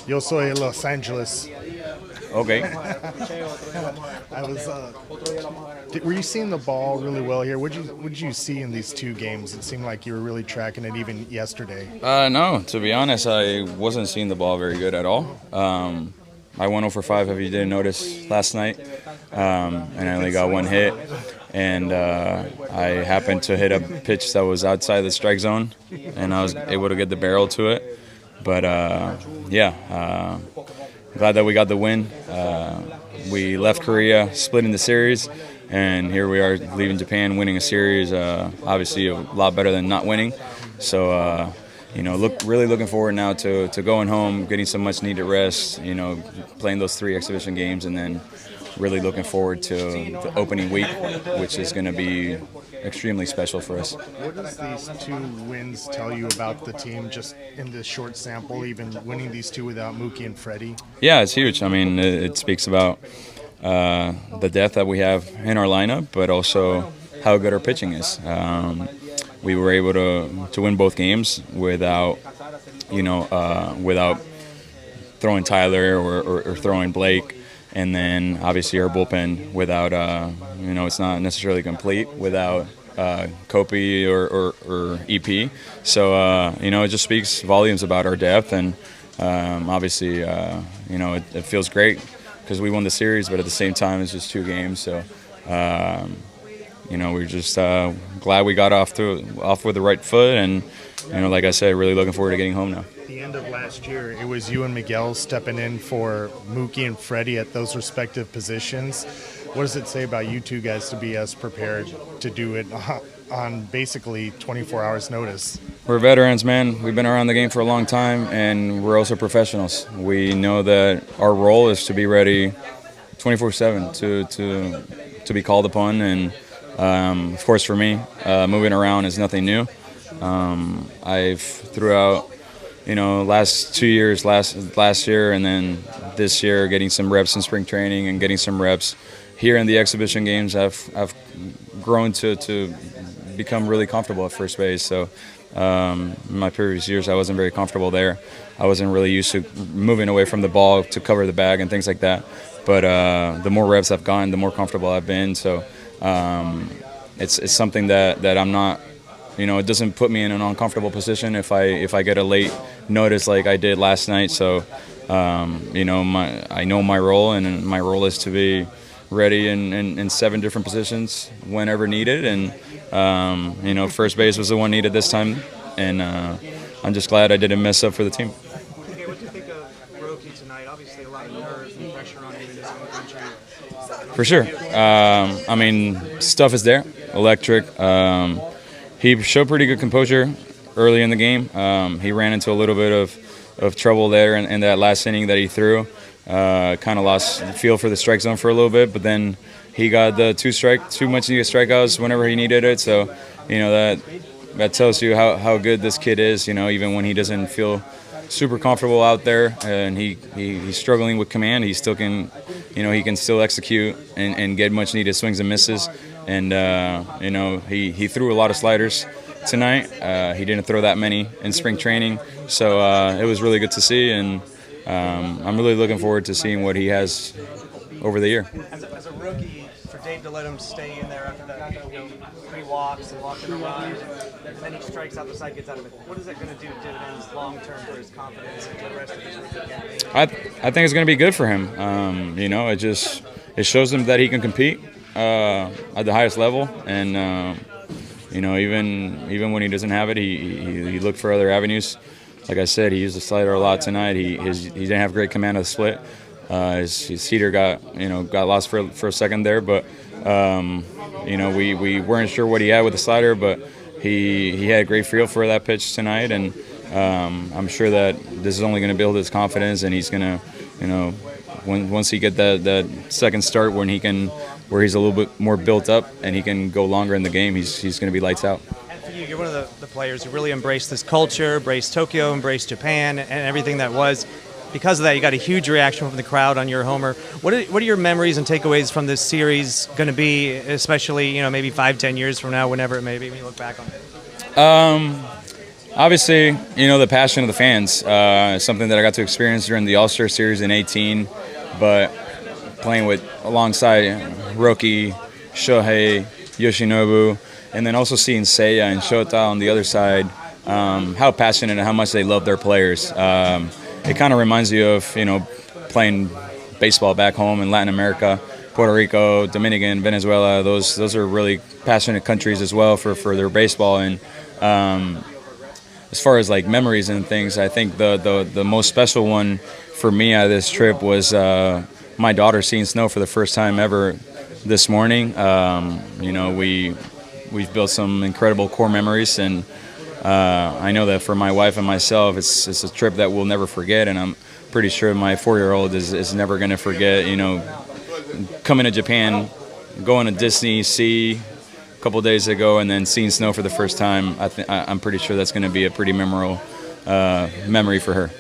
Yo soy de Los Angeles. Okay. I was. Were you seeing the ball really well here? What did you see in these two games? It seemed like you were really tracking it even yesterday. No, to be honest, I wasn't seeing the ball very good at all. I went 0 for 5, if you didn't notice, last night, and I only got one hit. And I happened to hit a pitch that was outside the strike zone, and I was able to get the barrel to it. But glad that we got the win. We left Korea, splitting the series, and here we are leaving Japan, winning a series. Obviously, a lot better than not winning. So, really looking forward now to going home, getting some much-needed rest. Playing those 3 exhibition games, and then really looking forward to the opening week, which is going to be extremely special for us. What does these 2 wins tell you about the team, just in this short sample, even winning these 2 without Mookie and Freddie? Yeah, it's huge. I mean, it speaks about the depth that we have in our lineup, but also how good our pitching is. We were able to win both games without throwing Tyler or throwing Blake. And then obviously our bullpen without, it's not necessarily complete without Kopi or EP. So, it just speaks volumes about our depth. And obviously, it feels great because we won the series, but at the same time, it's just 2 games. So, we're just glad we got off with the right foot. And, like I said, really looking forward to getting home now. At the end of last year, it was you and Miguel stepping in for Mookie and Freddie at those respective positions. What does it say about you 2 guys to be as prepared to do it on basically 24 hours notice? We're veterans, man. We've been around the game for a long time, and we're also professionals. We know that our role is to be ready 24/7 to be called upon. And of course, for me, moving around is nothing new. I've throughout last 2 years, last year and then this year, getting some reps in spring training and getting some reps here in the exhibition games, I've grown to become really comfortable at first base. So in my previous years, I wasn't very comfortable there. I wasn't really used to moving away from the ball to cover the bag and things like that. But the more reps I've gotten, the more comfortable I've been. So it's something that I'm not. It doesn't put me in an uncomfortable position if I get a late notice like I did last night. So, I know my role, and my role is to be ready in 7 different positions whenever needed. And, first base was the one needed this time. And I'm just glad I didn't mess up for the team. Okay, what do you think of Roki tonight? Obviously, a lot of nerves and pressure on him in his own country. For sure. Stuff is there. Electric. He showed pretty good composure early in the game. He ran into a little bit of trouble there in that last inning that he threw. Kind of lost the feel for the strike zone for a little bit, but then he got the 2 much needed strikeouts whenever he needed it. So, that tells you how good this kid is. Even when he doesn't feel super comfortable out there and he's struggling with command, he still can, he can still execute and get much needed swings and misses. And, he threw a lot of sliders tonight. He didn't throw that many in spring training. So it was really good to see. And I'm really looking forward to seeing what he has over the year. As a rookie, for Dave to let him stay in there after that, 3 walks and walking around, and then he strikes out the side, gets out of it. What is that going to do dividends long term for his confidence and the rest of his rookie campaign? I think it's going to be good for him. It shows him that he can compete at the highest level, and even when he doesn't have it, he looked for other avenues. Like I said, he used the slider a lot tonight. He didn't have great command of the split. His heater got lost for a second there, but we weren't sure what he had with the slider, but he had a great feel for that pitch tonight, and I'm sure that this is only going to build his confidence, and he's going to once he get that second start where he's a little bit more built up and he can go longer in the game, he's going to be lights out. And for you, you're one of the players who really embraced this culture, embraced Tokyo, embraced Japan, and everything that was. Because of that, you got a huge reaction from the crowd on your homer. What are your memories and takeaways from this series going to be, especially maybe 5-10 years from now, whenever it may be, when you look back on it? Obviously, you know, the passion of the fans, something that I got to experience during the All-Star Series in 18, but playing alongside Roki, Shohei, Yoshinobu, and then also seeing Seiya and Shota on the other side, how passionate and how much they love their players. It kind of reminds you of, you know, playing baseball back home in Latin America, Puerto Rico, Dominican, Venezuela. Those are really passionate countries as well for their baseball. And as far as like memories and things, I think the most special one for me out of this trip was my daughter seeing snow for the first time ever this morning. You know, we've built some incredible core memories, and I know that for my wife and myself, it's a trip that we'll never forget, and I'm pretty sure my 4-year-old is never going to forget, you know, coming to Japan, going to Disney Sea a couple days ago, and then seeing snow for the first time. I'm pretty sure that's going to be a pretty memorable memory for her.